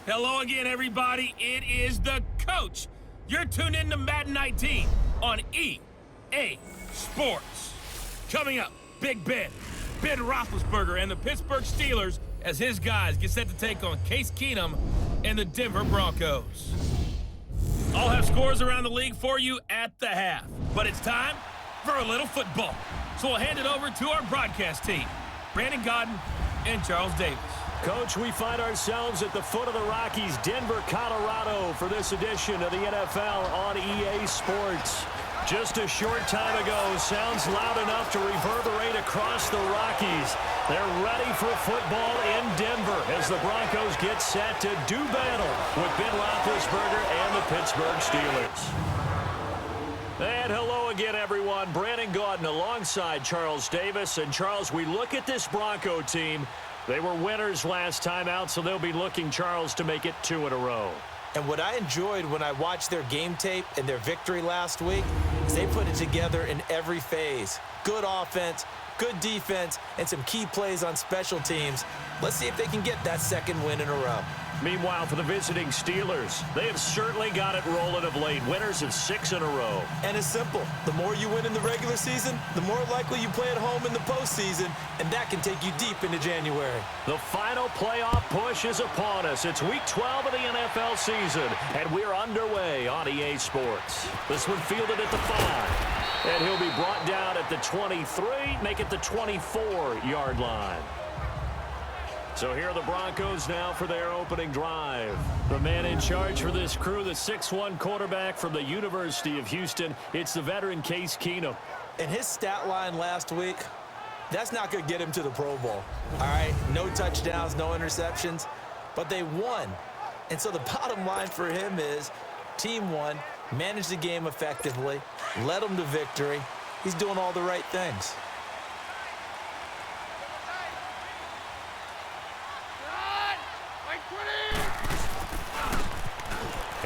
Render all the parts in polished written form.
Hello again, everybody. It is the coach. You're tuned in to Madden 19 on EA Sports. Coming up, Big Ben Roethlisberger, and the Pittsburgh Steelers as his guys get set to take on Case Keenum and the Denver Broncos. I'll have scores around the league for you at the half, but it's time for a little football. So we'll hand it over to our broadcast team, Brandon Godden and Charles Davis. Coach, we find ourselves at the foot of the Rockies, Denver, Colorado, for this edition of the NFL on EA Sports. Just a short time ago, sounds loud enough to reverberate across the Rockies. They're ready for football in Denver as the Broncos get set to do battle with Ben Roethlisberger and the Pittsburgh Steelers. And hello again, everyone. Brandon Gaudin alongside Charles Davis. And Charles, we look at this Bronco team. They were winners last time out, so they'll be looking, Charles, to make it 2 in a row. And what I enjoyed when I watched their game tape and their victory last week is they put it together in every phase. Good offense, good defense, and some key plays on special teams. Let's see if they can get that second win in a row. Meanwhile, for the visiting Steelers, they have certainly got it rolling of late. Winners of 6 in a row. And it's simple. The more you win in the regular season, the more likely you play at home in the postseason, and that can take you deep into January. The final playoff push is upon us. It's Week 12 of the NFL season, and we're underway on EA Sports. This one fielded at the 5, and he'll be brought down at the 23, make it the 24-yard line. So here are the Broncos now for their opening drive. The man in charge for this crew, the 6'1 quarterback from the University of Houston. It's the veteran Case Keenum. And his stat line last week, that's not going to get him to the Pro Bowl. All right, no touchdowns, no interceptions, but they won. And so the bottom line for him is team won, managed the game effectively, led them to victory. He's doing all the right things.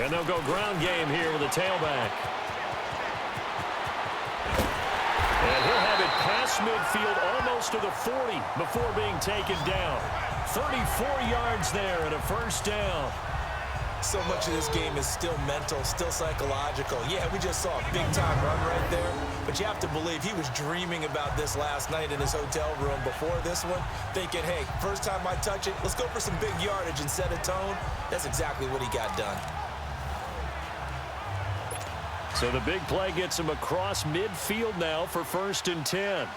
And they'll go ground game here with a tailback. And he'll have it past midfield almost to the 40 before being taken down. 34 yards there and a first down. So much of this game is still mental, still psychological. Yeah, we just saw a big-time run right there, but you have to believe he was dreaming about this last night in his hotel room before this one, thinking, hey, first time I touch it, let's go for some big yardage and set a tone. That's exactly what he got done. So the big play gets him across midfield now for 1st and 10.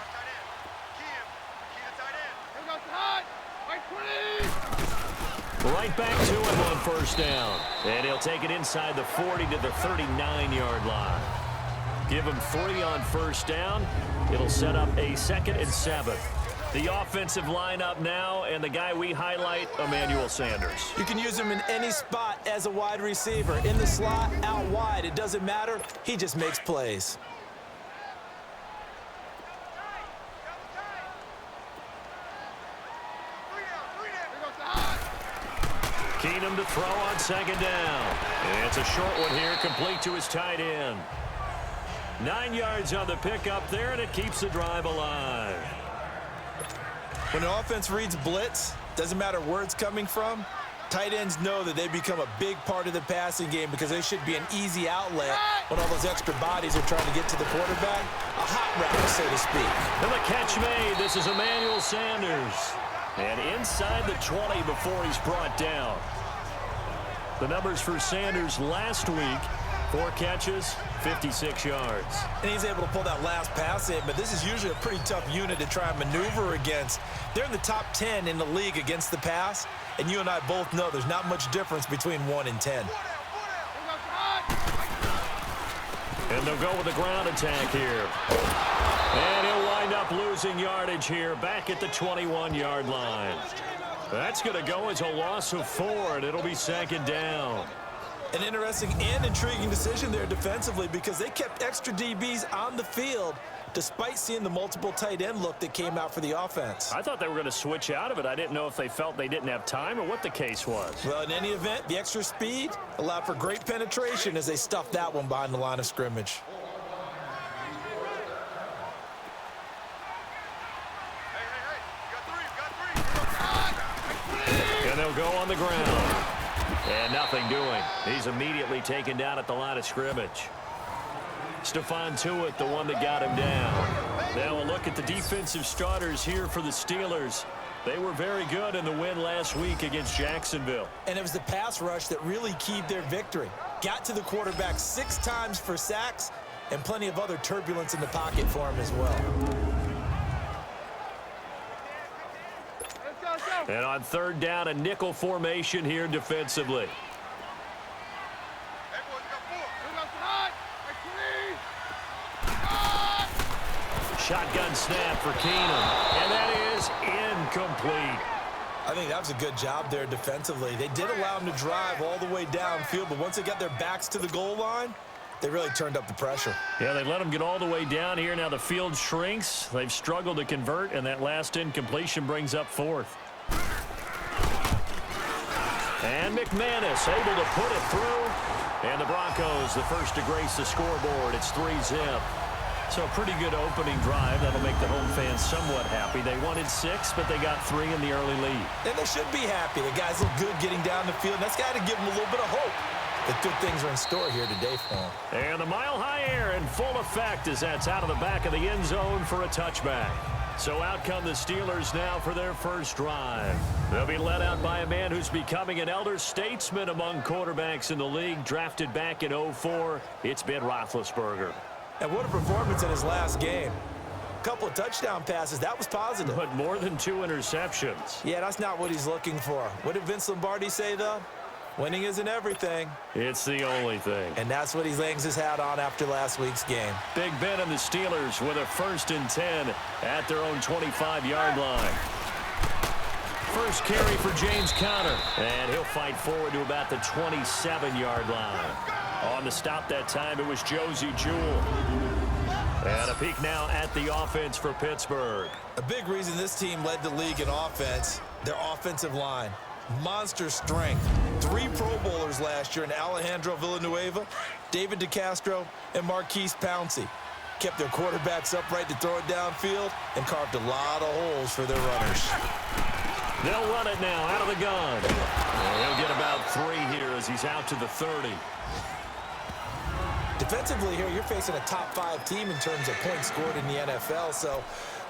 Right back to him on first down. And he'll take it inside the 40 to the 39-yard line. Give him 3 on first down. It'll set up a 2nd and 7. The offensive lineup now, and the guy we highlight, Emmanuel Sanders. You can use him in any spot as a wide receiver. In the slot, out wide, it doesn't matter. He just makes plays. Keenum to throw on 2nd down. And it's a short one here, complete to his tight end. 9 yards on the pickup there, and it keeps the drive alive. When an offense reads blitz, doesn't matter where it's coming from, tight ends know that they become a big part of the passing game because they should be an easy outlet when all those extra bodies are trying to get to the quarterback. A hot route, so to speak. And the catch made. This is Emmanuel Sanders. And inside the 20 before he's brought down. The numbers for Sanders last week, 4 catches, 56 yards. And he's able to pull that last pass in, but this is usually a pretty tough unit to try and maneuver against. They're in the top 10 in the league against the pass, and you and I both know there's not much difference between 1 and 10. And they'll go with the ground attack here. And he'll wind up losing yardage here back at the 21-yard line. That's going to go as a loss of 4, and it'll be 2nd down. An interesting and intriguing decision there defensively because they kept extra DBs on the field despite seeing the multiple tight end look that came out for the offense. I thought they were going to switch out of it. I didn't know if they felt they didn't have time or what the case was. Well, in any event, the extra speed allowed for great penetration as they stuffed that one behind the line of scrimmage. And they'll go on the ground. And nothing doing. He's immediately taken down at the line of scrimmage. Stephon Tuitt, the one that got him down. Now a look at the defensive starters here for the Steelers. They were very good in the win last week against Jacksonville. And it was the pass rush that really keyed their victory. Got to the quarterback 6 times for sacks and plenty of other turbulence in the pocket for him as well. And on third down, a nickel formation here defensively. Shotgun snap for Keenum, and that is incomplete. I think that was a good job there defensively. They did allow him to drive all the way downfield, but once they got their backs to the goal line, they really turned up the pressure. Yeah, they let them get all the way down here. Now the field shrinks. They've struggled to convert, and that last incompletion brings up fourth. And McManus able to put it through. And the Broncos, the first to grace the scoreboard. It's 3-zip. So a pretty good opening drive. That'll make the home fans somewhat happy. They wanted 6, but they got 3 in the early lead. And they should be happy. The guys look good getting down the field. That's got to give them a little bit of hope that good things are in store here today for them. And the mile-high air in full effect as that's out of the back of the end zone for a touchback. So out come the Steelers now for their first drive. They'll be led out by a man who's becoming an elder statesman among quarterbacks in the league, drafted back in 2004. It's Ben Roethlisberger. And what a performance in his last game. A couple of touchdown passes. That was positive. But more than 2 interceptions. Yeah, that's not what he's looking for. What did Vince Lombardi say, though? Winning isn't everything. It's the only thing. And that's what he hangs his hat on after last week's game. Big Ben and the Steelers with a 1st and 10 at their own 25-yard line. First carry for James Conner. And he'll fight forward to about the 27-yard line. On the stop that time, it was Josie Jewell. And a peek now at the offense for Pittsburgh. A big reason this team led the league in offense, their offensive line. Monster strength. 3 Pro Bowlers last year in Alejandro Villanueva, David DeCastro, and Marquise Pouncey. Kept their quarterbacks upright to throw it downfield and carved a lot of holes for their runners. They'll run it now out of the gun. He'll get about 3 here as he's out to the 30. Defensively here, you're facing a top 5 team in terms of points scored in the NFL, so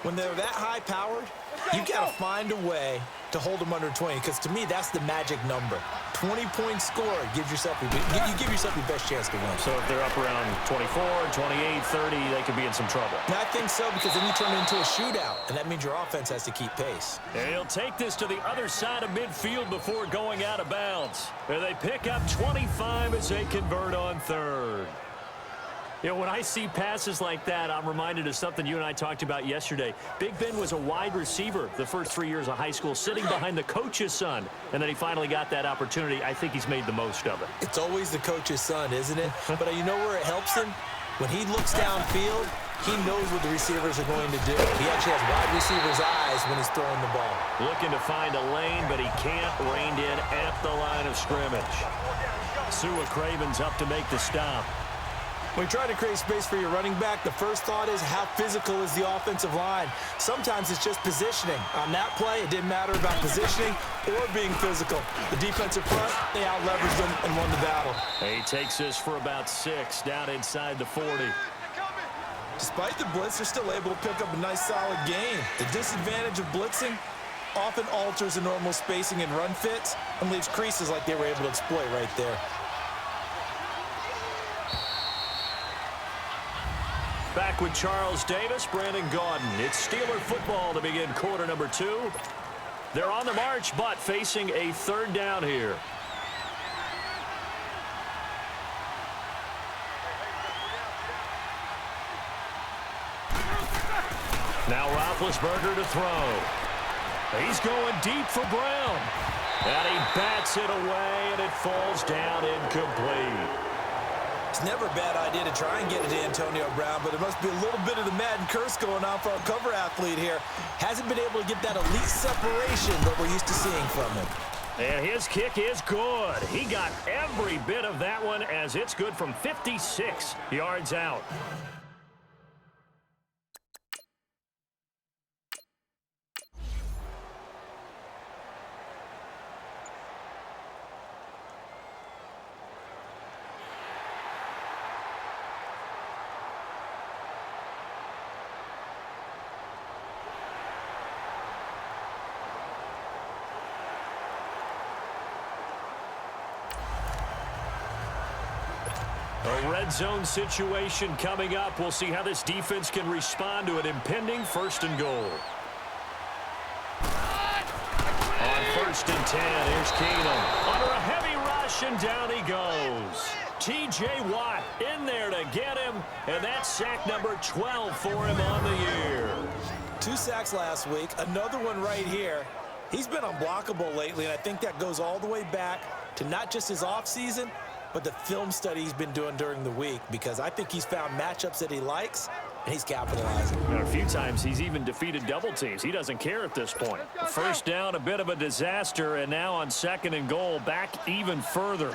when they're that high-powered, you've got to find a way to hold them under 20, because to me, that's the magic number. 20 points scored gives yourself you give yourself your best chance to win. So if they're up around 24, 28, 30, they could be in some trouble. And I think so, because then you turn it into a shootout, and that means your offense has to keep pace. And he'll take this to the other side of midfield before going out of bounds. And they pick up 25 as they convert on 3rd. You know, when I see passes like that, I'm reminded of something you and I talked about yesterday. Big Ben was a wide receiver the first 3 years of high school, sitting behind the coach's son, and then he finally got that opportunity. I think he's made the most of it. It's always the coach's son, isn't it? But you know where it helps him? When he looks downfield, he knows what the receivers are going to do. He actually has wide receivers' eyes when he's throwing the ball. Looking to find a lane, but he can't. Reined in at the line of scrimmage. Sua Craven's up to make the stop. When you try to create space for your running back, the first thought is how physical is the offensive line. Sometimes it's just positioning. On that play, it didn't matter about positioning or being physical. The defensive front, they out-leveraged them and won the battle. He takes this for about 6 down inside the 40. Despite the blitz, they're still able to pick up a nice, solid gain. The disadvantage of blitzing often alters the normal spacing and run fits and leaves creases like they were able to exploit right there. Back with Charles Davis, Brandon Gaudin. It's Steeler football to begin quarter number 2. They're on the march, but facing a 3rd down here. Now Roethlisberger to throw. He's going deep for Brown. And he bats it away, and it falls down incomplete. It's never a bad idea to try and get it to Antonio Brown, but there must be a little bit of the Madden curse going on for our cover athlete here. Hasn't been able to get that elite separation that we're used to seeing from him. And his kick is good. He got every bit of that one as it's good from 56 yards out. A red zone situation coming up. We'll see how this defense can respond to an impending 1st and goal. On 1st and 10, here's Keenum. Under a heavy rush, and down he goes. T.J. Watt in there to get him, and that's sack number 12 for him on the year. 2 sacks last week, another one right here. He's been unblockable lately, and I think that goes all the way back to not just his offseason, but the film study he's been doing during the week, because I think he's found matchups that he likes, and he's capitalizing. And a few times he's even defeated double teams. He doesn't care at this point. First down, a bit of a disaster, and now on 2nd and goal, back even further.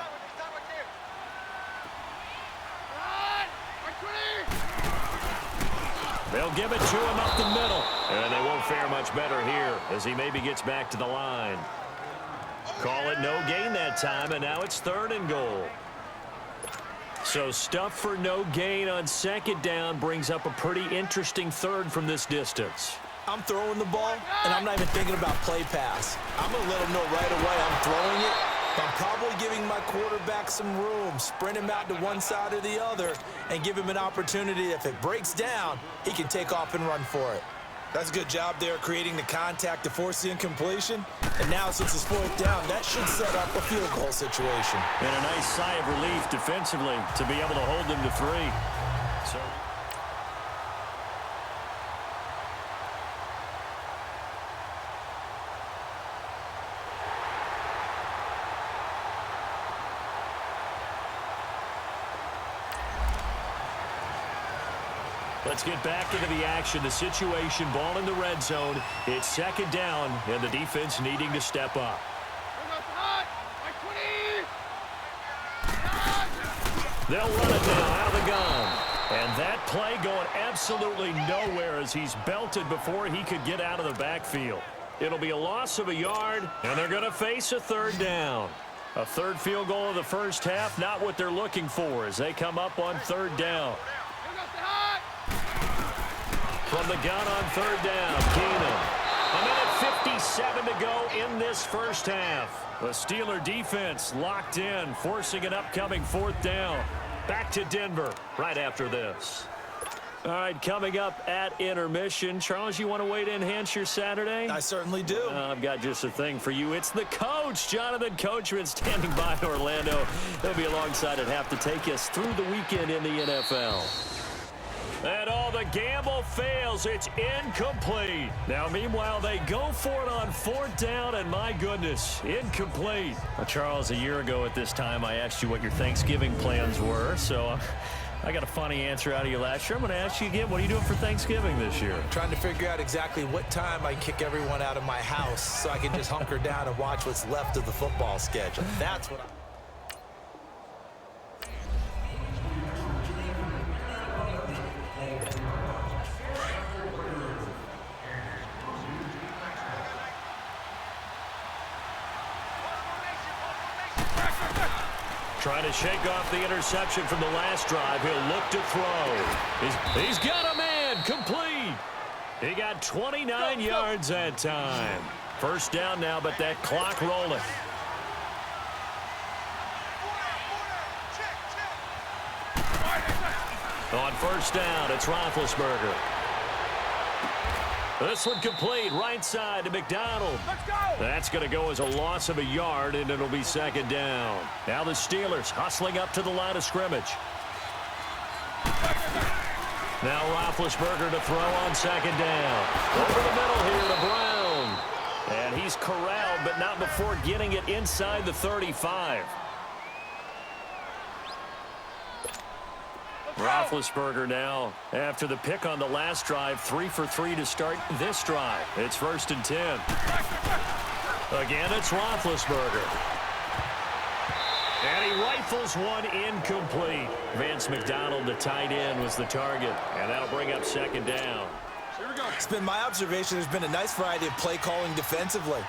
They'll give it to him up the middle. And they won't fare much better here as he maybe gets back to the line. Call it no gain that time, and now it's 3rd and goal. So stuff for no gain on 2nd down brings up a pretty interesting 3rd from this distance. I'm throwing the ball, and I'm not even thinking about play pass. I'm going to let him know right away I'm throwing it. I'm probably giving my quarterback some room, sprint him out to one side or the other, and give him an opportunity. If it breaks down, he can take off and run for it. That's a good job there, creating the contact to force the incompletion. And now, since it's 4th down, that should set up a field goal situation. And a nice sigh of relief defensively to be able to hold them to 3. So let's get back into the action. The situation, ball in the red zone. It's 2nd down, and the defense needing to step up. They'll run it now out of the gun. And that play going absolutely nowhere as he's belted before he could get out of the backfield. It'll be a loss of a yard, and they're going to face a 3rd down. A 3rd field goal of the first half, not what they're looking for as they come up on 3rd down. From the gun on 3rd down, Keenum. A minute 57 to go in this first half. The Steeler defense locked in, forcing an upcoming 4th down. Back to Denver right after this. All right, coming up at intermission. Charles, you want to wait to enhance your Saturday? I certainly do. I've got just a thing for you. It's the coach, Jonathan Coachman, standing by in Orlando. He'll be alongside at half to take us through the weekend in the NFL. And all the gamble fails. It's incomplete. Now, meanwhile, they go for it on 4th down, and my goodness, incomplete. Well, Charles, a year ago at this time, I asked you what your Thanksgiving plans were, so I got a funny answer out of you last year. I'm going to ask you again, what are you doing for Thanksgiving this year? Trying to figure out exactly what time I can kick everyone out of my house so I can just hunker down and watch what's left of the football schedule. That's what Trying to shake off the interception from the last drive. He'll look to throw. He's got a man. Complete. He got 29 yards that time. 1st down now, but that clock rolling. On 1st down, it's Roethlisberger. This one complete, right side to McDonald. That's going to go as a loss of a yard, and it'll be 2nd down. Now the Steelers hustling up to the line of scrimmage. Now Roethlisberger to throw on 2nd down. Over the middle here to Brown. And he's corralled, but not before getting it inside the 35. Roethlisberger now, after the pick on the last drive, 3 for 3 to start this drive. It's 1st and 10. Again, it's Roethlisberger. And he rifles one incomplete. Vance McDonald, the tight end, was the target. And that'll bring up 2nd down. It's been my observation there's been a nice variety of play calling defensively.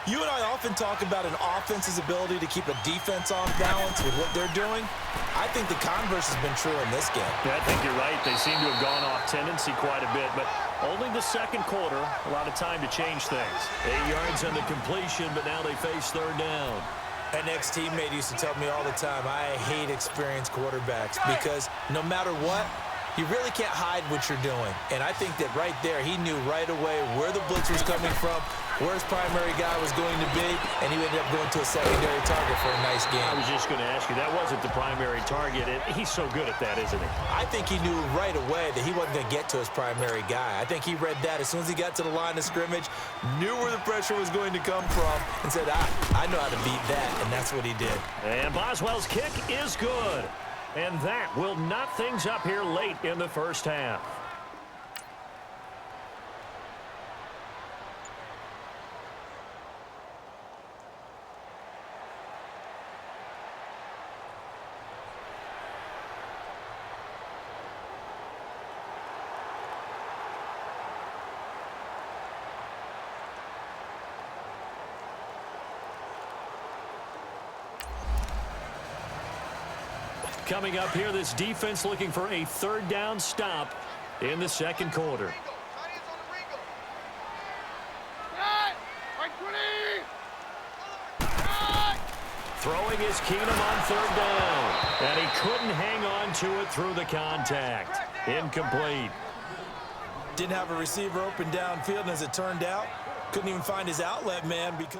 You and I often talk about an offense's ability to keep a defense off balance with what they're doing. I think the converse has been true in this game. Yeah, I think you're right. They seem to have gone off tendency quite a bit, but only the 2nd quarter. A lot of time to change things. 8 yards on the completion, but now they face 3rd down. An ex-teammate used to tell me all the time, I hate experienced quarterbacks because no matter what, you really can't hide what you're doing. And I think that right there, he knew right away where the blitz was coming from, where his primary guy was going to be, and he ended up going to a secondary target for a nice game. I was just going to ask you, that wasn't the primary target. He's so good at that, isn't he? I think he knew right away that he wasn't going to get to his primary guy. I think he read that as soon as he got to the line of scrimmage, knew where the pressure was going to come from, and said, I know how to beat that, and that's what he did. And Boswell's kick is good. And that will knot things up here late in the first half. Coming up here, this defense looking for a third down stop in the second quarter. Throwing is Keenum on third down. And he couldn't hang on to it through the contact. Incomplete. Didn't have a receiver open downfield, and as it turned out, couldn't even find his outlet man because...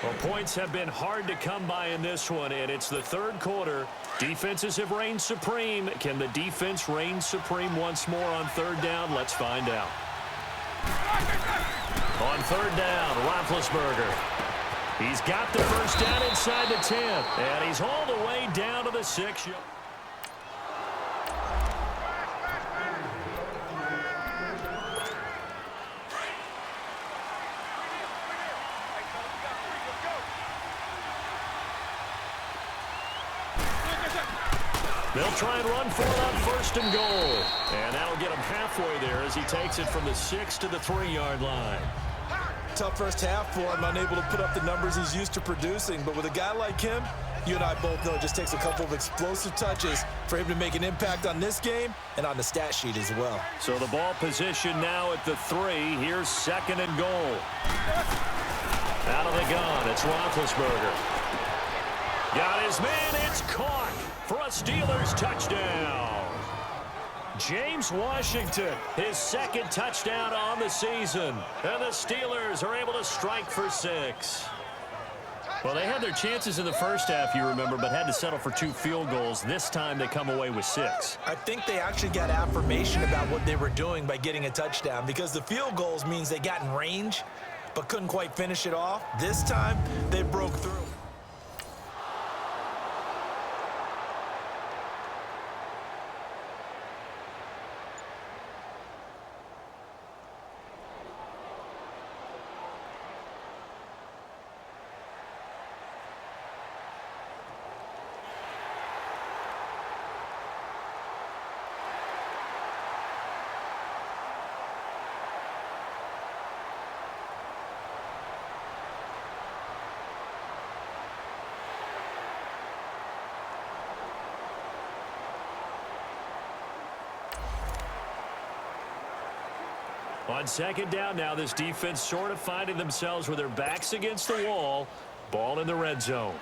Well, points have been hard to come by in this one, and it's the third quarter. Defenses have reigned supreme. Can the defense reign supreme once more on third down? Let's find out. On third down, Roethlisberger. He's got the first down inside the 10, and he's all the way down to the 6. They'll try and run for it on first and goal. And that'll get him halfway there as he takes it from the 6 to the 3-yard line. Tough first half for him, unable to put up the numbers he's used to producing. But with a guy like him, you and I both know it just takes a couple of explosive touches for him to make an impact on this game and on the stat sheet as well. So the ball position now at the 3. Here's second and goal. Out of the gun, it's Roethlisberger. Got his man, it's caught for a Steelers touchdown. James Washington, his second touchdown on the season. And the Steelers are able to strike for 6. Well, they had their chances in the first half, you remember, but had to settle for 2 field goals. This time they come away with 6. I think they actually got affirmation about what they were doing by getting a touchdown, because the field goals means they got in range but couldn't quite finish it off. This time they broke through. On second down now, this defense sort of finding themselves with their backs against the wall. Ball in the red zone.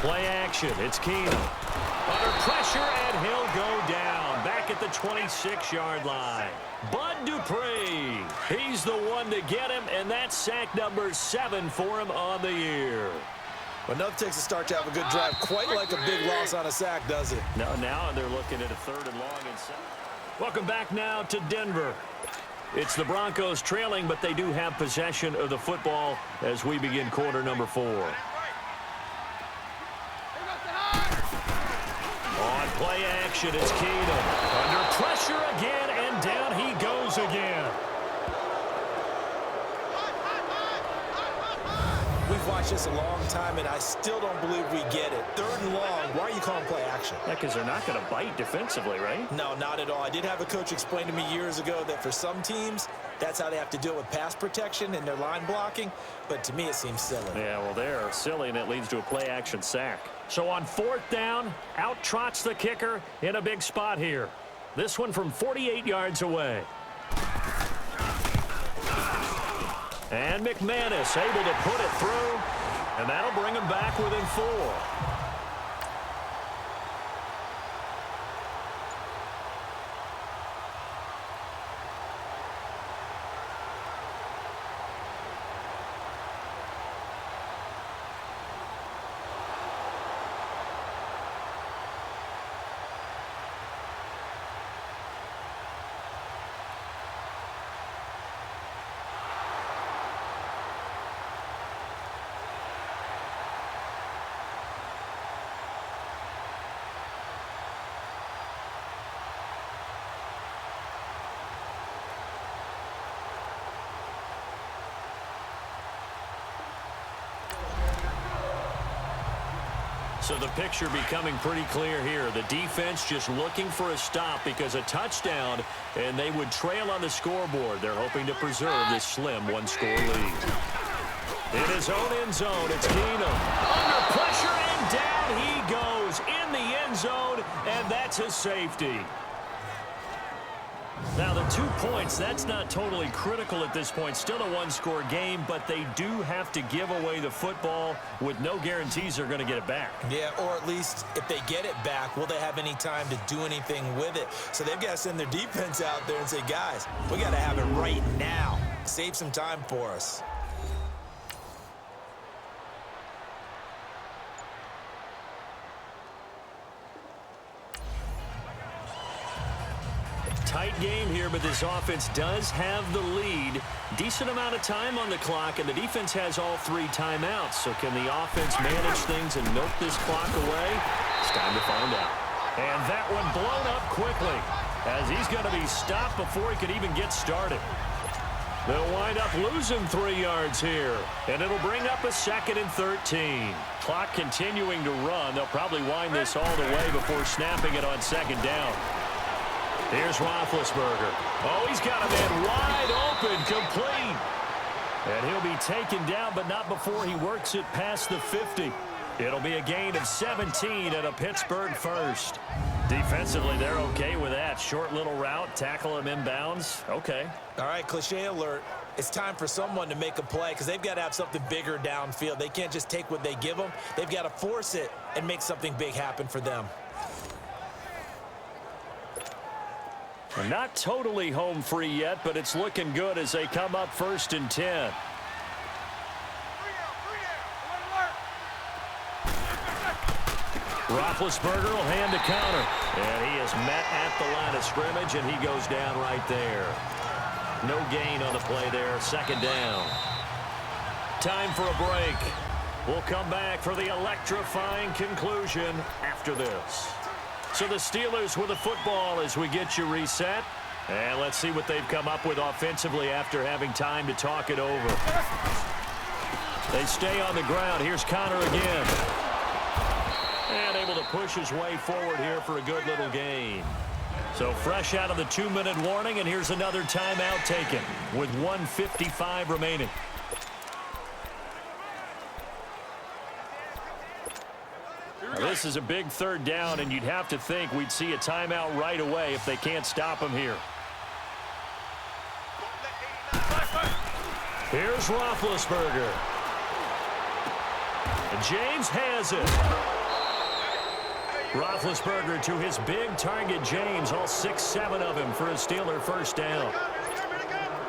Play action. It's Keenum. Under pressure, and he'll go down. Back at the 26-yard line. Bud Dupree. He's the one to get him, and that's sack number 7 for him on the year. Well, enough takes a start to have a good drive. Quite like a big loss on a sack, does it? No, now they're looking at a 3rd and long and 7. Welcome back now to Denver. It's the Broncos trailing, but they do have possession of the football as we begin quarter number 4. On play action, it's Keenum. Under pressure again, and down he goes again. We've watched this a long time, and I still don't believe we get it. 3rd and long. Why are you calling play action? Yeah, because they're not going to bite defensively, right? No, not at all. I did have a coach explain to me years ago that for some teams, that's how they have to deal with pass protection and their line blocking. But to me, it seems silly. Yeah, well, they're silly, and it leads to a play action sack. So on 4th down, out trots the kicker in a big spot here. This one from 48 yards away. And McManus able to put it through, and that'll bring him back within 4. So the picture becoming pretty clear here. The defense just looking for a stop because a touchdown, and they would trail on the scoreboard. They're hoping to preserve this slim 1-score lead. In his own end zone, it's Keenum. Under pressure, and down he goes in the end zone, and that's a safety. Now, the 2 points, that's not totally critical at this point. Still a 1-score game, but they do have to give away the football with no guarantees they're going to get it back. Yeah, or at least if they get it back, will they have any time to do anything with it? So they've got to send their defense out there and say, guys, we got to have it right now. Save some time for us. Tight game here, but this offense does have the lead. Decent amount of time on the clock, and the defense has all 3 timeouts. So can the offense manage things and milk this clock away? It's time to find out. And that one blown up quickly as he's going to be stopped before he could even get started. They'll wind up losing 3 yards here, and it'll bring up a 2nd and 13. Clock continuing to run. They'll probably wind this all the way before snapping it on 2nd down. Here's Roethlisberger. Oh, he's got a man wide open, complete. And he'll be taken down, but not before he works it past the 50. It'll be a gain of 17 and a Pittsburgh first. Defensively, they're okay with that. Short little route, tackle him inbounds. Okay. All right, cliche alert. It's time for someone to make a play because they've got to have something bigger downfield. They can't just take what they give them. They've got to force it and make something big happen for them. Not totally home free yet, but it's looking good as they come up 1st and 10. Roethlisberger will hand a counter. And he is met at the line of scrimmage, and he goes down right there. No gain on the play there. 2nd down. Time for a break. We'll come back for the electrifying conclusion after this. So the Steelers with the football as we get you reset. And let's see what they've come up with offensively after having time to talk it over. They stay on the ground. Here's Connor again. And able to push his way forward here for a good little gain. So fresh out of the 2-minute warning, and here's another timeout taken with 1:55 remaining. This is a big 3rd down, and you'd have to think we'd see a timeout right away if they can't stop him here. Here's Roethlisberger. And James has it. Roethlisberger to his big target, James. All 6-7 of him for a Steeler first down.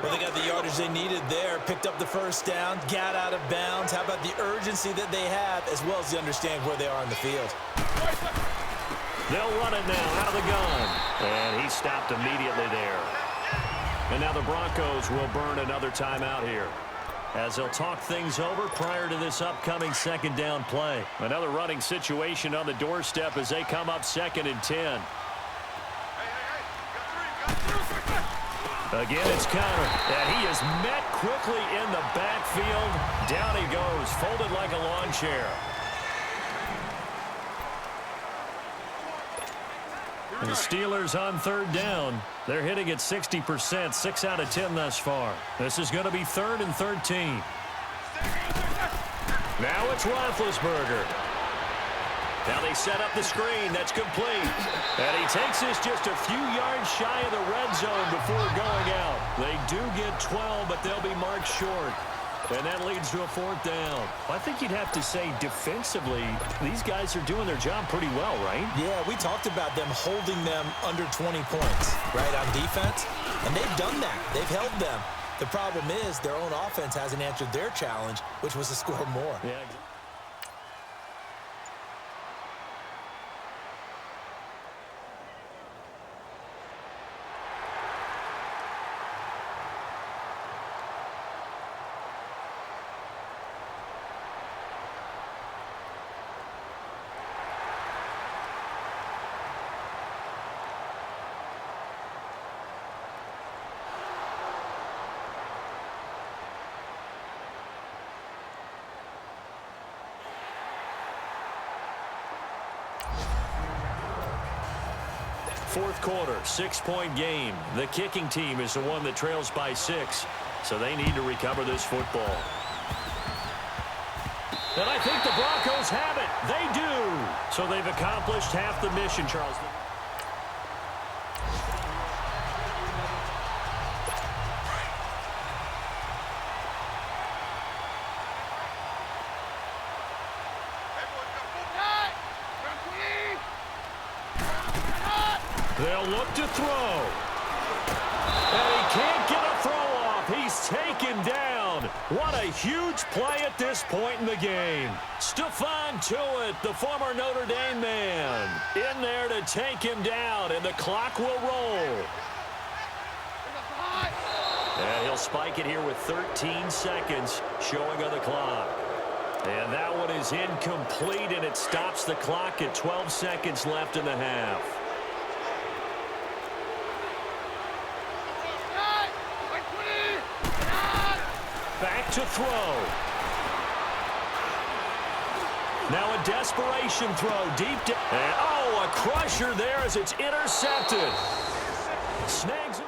Well, they got the yardage they needed there, picked up the first down, got out of bounds. How about the urgency that they have, as well as they understand where they are on the field? They'll run it now out of the gun. And he stopped immediately there. And now the Broncos will burn another timeout here, as they'll talk things over prior to this upcoming second down play. Another running situation on the doorstep as they come up 2nd and 10. Again, it's Conner, and he is met quickly in the backfield. Down he goes, folded like a lawn chair. And the Steelers on 3rd down. They're hitting at 60%, 6 out of 10 thus far. This is going to be 3rd and 13. Now it's Roethlisberger. Now they set up the screen. That's complete. And he takes this just a few yards shy of the red zone before going out. They do get 12, but they'll be marked short. And that leads to a 4th down. I think you'd have to say defensively, these guys are doing their job pretty well, right? Yeah, we talked about them holding them under 20 points, right, on defense. And they've done that. They've held them. The problem is their own offense hasn't answered their challenge, which was to score more. Yeah. Fourth quarter, 6-point game. The kicking team is the one that trails by 6, so they need to recover this football. And I think the Broncos have it. They do. So they've accomplished half the mission, Charles. They'll look to throw. And he can't get a throw off. He's taken down. What a huge play at this point in the game. Stephon Tuitt, the former Notre Dame man, in there to take him down, and the clock will roll. And he'll spike it here with 13 seconds showing on the clock. And that one is incomplete, and it stops the clock at 12 seconds left in the half. Back to throw. Now a desperation throw deep down. And oh, a crusher there as it's intercepted. Snags it.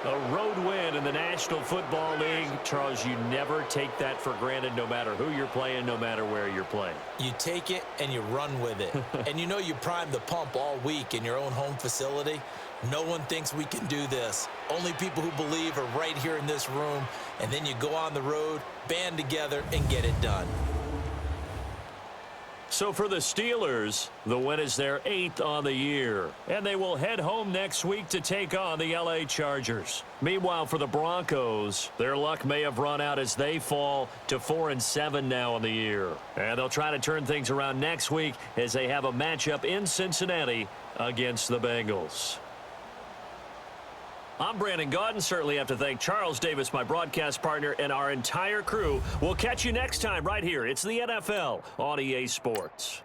A road win in the National Football League. Charles, you never take that for granted no matter who you're playing, no matter where you're playing. You take it and you run with it. And you know you primed the pump all week in your own home facility. No one thinks we can do this. Only people who believe are right here in this room. And then you go on the road, band together, and get it done. So for the Steelers, the win is their 8th on the year, and they will head home next week to take on the LA Chargers. Meanwhile, for the Broncos, their luck may have run out as they fall to 4-7 now on the year. And they'll try to turn things around next week as they have a matchup in Cincinnati against the Bengals. I'm Brandon Gaudin. Certainly have to thank Charles Davis, my broadcast partner, and our entire crew. We'll catch you next time right here. It's the NFL on EA Sports.